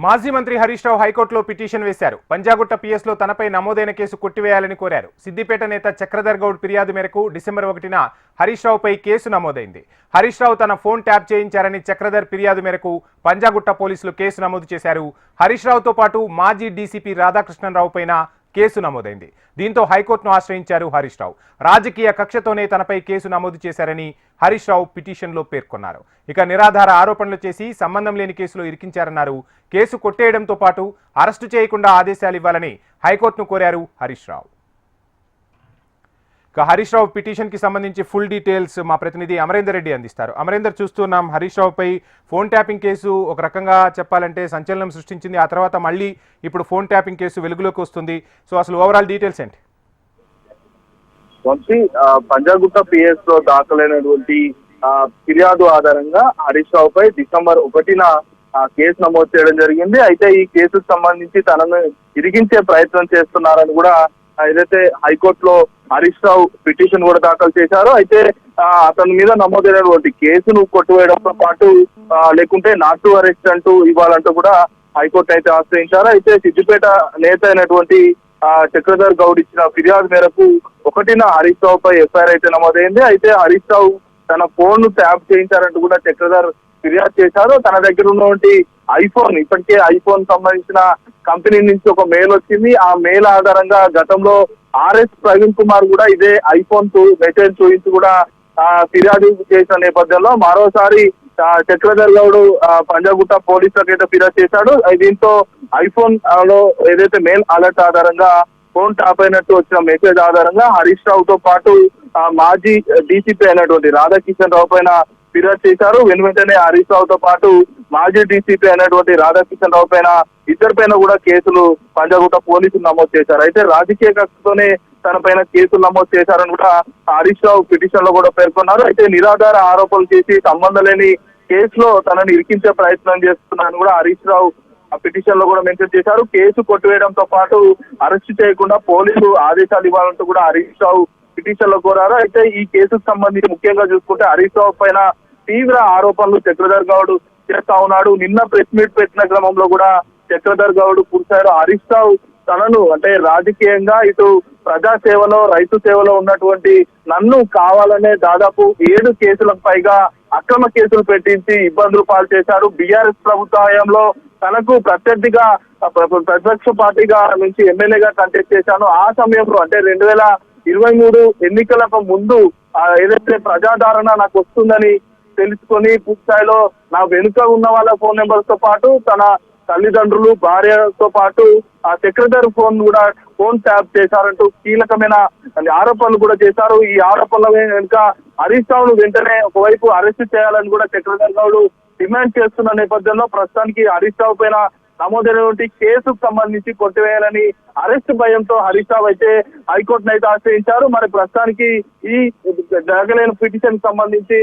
మాజీ మంత్రి హరీష్ రావు హైకోర్టులో పిటిషన్ వేశారు. పంజాగుట్ట పిఎస్లో తనపై నమోదైన కేసు కొట్టివేయాలని కోరారు. సిద్దిపేట నేత చక్రధర్ గౌడ్ ఫిర్యాదు మేరకు డిసెంబర్ 1న హరీష్ రావుపై కేసు నమోదైంది. హరీష్ రావు తన ఫోన్ ట్యాప్ చేయించారని చక్రధర్ ఫిర్యాదు మేరకు పంజాగుట్ట పోలీసులు కేసు నమోదు చేశారు. హరీష్ రావుతో పాటు మాజీ డీసీపీ రాధాకృష్ణరావు పైన కేసు నమోదైంది. దీంతో హైకోర్టును ఆశ్రయించారు హరీష్ రావు. రాజకీయ కక్షతోనే తనపై కేసు నమోదు చేశారని హరీష్ రావు పిటిషన్లో పేర్కొన్నారు. ఇక నిరాధార ఆరోపణలు చేసి సంబంధం లేని కేసులో ఇరికించారన్నారు. కేసు కొట్టేయడంతో పాటు అరెస్టు చేయకుండా ఆదేశాలు ఇవ్వాలని హైకోర్టును కోరారు హరీష్ రావు. ఇక హరీష్ రావు పిటిషన్ కి సంబంధించి ఫుల్ డీటెయిల్స్ మా ప్రతినిధి అమరేందర్ రెడ్డి అందిస్తారు. అమరేందర్, చూస్తున్నాం హరీష్ రావుపై ఫోన్ ట్యాపింగ్ కేసు ఒక రకంగా చెప్పాలంటే సంచలనం సృష్టించింది. ఆ తర్వాత మళ్ళీ ఇప్పుడు ఫోన్ ట్యాపింగ్ కేసు వెలుగులోకి వస్తుంది. సో అసలు ఓవరాల్ డీటెయిల్స్ ఏంటి? పంజాగుట్ట పిఎస్ లో దాఖలైనటువంటి ఫిర్యాదు ఆధారంగా హరీష్ రావుపై డిసెంబర్ 1న కేసు నమోదు చేయడం జరిగింది. అయితే ఈ కేసుకు సంబంధించి తనను ఇరిగించే ప్రయత్నం చేస్తున్నారని కూడా ఏదైతే హైకోర్టులో హరీష్ రావు పిటిషన్ కూడా దాఖలు చేశారు. అయితే అతని మీద నమోదైనటువంటి కేసును కొట్టివేయడంతో పాటు లేకుంటే నాట్ టు అరెస్ట్ అంటూ ఇవ్వాలంటూ కూడా హైకోర్టు అయితే ఆశ్రయించారు. అయితే సిద్దిపేట నేత అయినటువంటి చక్రధర్ గౌడ్ ఇచ్చిన ఫిర్యాదు మేరకు 1న హరీష్ రావుపై ఎఫ్ఐఆర్ అయితే నమోదైంది. అయితే హరీష్ రావు తన ఫోన్ ను ట్యాప్ చేయించారంటూ కూడా చక్రధర్ ఫిర్యాదు చేశారు. తన దగ్గర ఉన్నటువంటి ఐఫోన్, ఇప్పటికే ఐఫోన్ సంబంధించిన కంపెనీ నుంచి ఒక మెయిల్ వచ్చింది. ఆ మెయిల్ ఆధారంగా గతంలో ఆర్ఎస్ ప్రవీణ్ కుమార్ కూడా ఇదే ఐఫోన్ మెసేజ్ చూపించి కూడా ఫిర్యాదు చేసిన నేపథ్యంలో మరోసారి చక్రధర్ గౌడ్ పంజాగుట్ట పోలీసులకు అయితే ఫిర్యాదు చేశాడు. దీంతో ఐఫోన్ లో ఏదైతే మెయిల్ అలర్ట్ ఆధారంగా ఫోన్ ట్యాప్ అయినట్టు వచ్చిన మెసేజ్ ఆధారంగా హరీష్ రావుతో పాటు మాజీ డీసీపీ అయినటువంటి రాధాకిషన్ రావు పైన ఫిర్యాదు చేశారు. వెంటనే హరీష్ రావుతో పాటు మాజీ డీసీపీ అయినటువంటి రాధాకిషన్ రావు పైన ఇద్దరిపైన కూడా కేసులు పంజాగుట్ట పోలీసులు నమోదు చేశారు. అయితే రాజకీయ కక్షతోనే తన పైన కేసులు నమోదు చేశారని కూడా హరీష్ రావు పిటిషన్ లో కూడా పేర్కొన్నారు. అయితే నిరాధార ఆరోపణలు చేసి సంబంధం లేని కేసులో తనని ఇరికించే ప్రయత్నం చేస్తున్నారని కూడా హరీష్ రావు ఆ పిటిషన్ లో కూడా మెన్షన్ చేశారు. కేసు కొట్టివేయడంతో పాటు అరెస్ట్ చేయకుండా పోలీసు ఆదేశాలు ఇవ్వాలంటూ కూడా హరీష్ రావు పిటిషన్ లో కోరారు. అయితే ఈ కేసుకు సంబంధించి ముఖ్యంగా చూసుకుంటే హరీష్ రావు పైన తీవ్ర ఆరోపణలు చక్రధర్ గౌడ్ చేస్తా ఉన్నాడు. నిన్న ప్రెస్ మీట్ పెట్టిన క్రమంలో కూడా చక్రధర్ గౌడ్ పూర్తిస్థాయిలో హరీష్ రావు తనను అంటే రాజకీయంగా ఇటు ప్రజా సేవలో రైతు సేవలో ఉన్నటువంటి నన్ను కావాలనే దాదాపు 7 కేసులకు పైగా అక్రమ కేసులు పెట్టించి ఇబ్బందులు పాలు చేశారు. బీఆర్ఎస్ ప్రభుత్వ హయాంలో తనకు ప్రత్యర్థిగా ప్రతిపక్ష పార్టీగా నుంచి ఎమ్మెల్యేగా కంటెస్ట్ చేశాను. ఆ సమయంలో అంటే 2023 ఎన్నికలకు ముందు ఏదైతే ప్రజాదరణ నాకు వస్తుందని తెలుసుకొని పూర్తిస్థాయిలో నా వెనుక ఉన్న వాళ్ళ ఫోన్ నెంబర్స్ తో పాటు తన తల్లిదండ్రులు, భార్యతో పాటు ఆ సెక్రటరీ ఫోన్ ట్యాప్ చేశారంటూ కీలకమైన ఆరోపణలు కూడా చేశారు. ఈ ఆరోపణల వెనుక హరీష్ రావును వెంటనే ఒకవైపు అరెస్ట్ చేయాలని కూడా చక్రధర్ గౌడ్ డిమాండ్ చేస్తున్న నేపథ్యంలో ప్రస్తుతానికి హరీష్ రావు పైన నమోదైనటువంటి కేసుకు సంబంధించి కొట్టివేయాలని అరెస్ట్ భయంతో హరీష్ రావు అయితే హైకోర్టును అయితే ఆశ్రయించారు. మరి ప్రస్తుతానికి ఈ జరగలేని పిటిషన్ సంబంధించి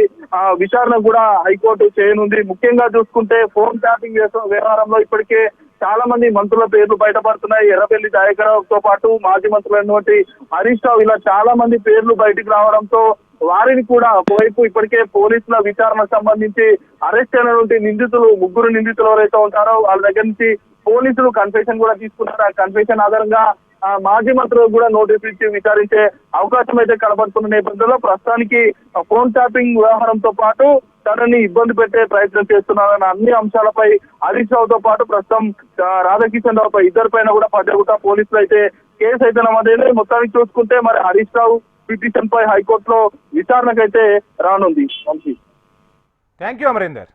విచారణ కూడా హైకోర్టు చేయనుంది. ముఖ్యంగా చూసుకుంటే ఫోన్ ట్యాపింగ్ వ్యవహారంలో ఇప్పటికే చాలా మంది మంత్రుల పేర్లు బయటపడుతున్నాయి. ఎర్రబెల్లి దయాకర్రావుతో పాటు మాజీ మంత్రులైనటువంటి హరీష్ రావు ఇలా చాలా మంది పేర్లు బయటికి రావడంతో వారిని కూడా ఒకవైపు ఇప్పటికే పోలీసుల విచారణ సంబంధించి అరెస్ట్ అయినటువంటి నిందితులు 3 నిందితులు ఎవరైతే ఉంటారో వాళ్ళ దగ్గర నుంచి పోలీసులు కన్ఫెషన్ కూడా తీసుకున్నారు. ఆ కన్ఫెషన్ ఆధారంగా మాజీ మంత్రులకు కూడా నోటీసులు ఇచ్చి విచారించే అవకాశం అయితే కనబడుతున్న నేపథ్యంలో ప్రస్తుతానికి ఫోన్ ట్యాపింగ్ వ్యవహారంతో పాటు తనని ఇబ్బంది పెట్టే ప్రయత్నం చేస్తున్నారన్న అన్ని అంశాలపై హరీష్ రావుతో పాటు ప్రస్తుతం రాధాకిషన్ రావుపై ఇద్దరిపైన కూడా పంజాగుట్ట పోలీసులు అయితే కేసు అయితే నమోదైంది. మొత్తానికి చూసుకుంటే మరి హరీష్ రావు పిటిషన్ పై హైకోర్టులో విచారణకైతే రానుంది. Thank you Amarender.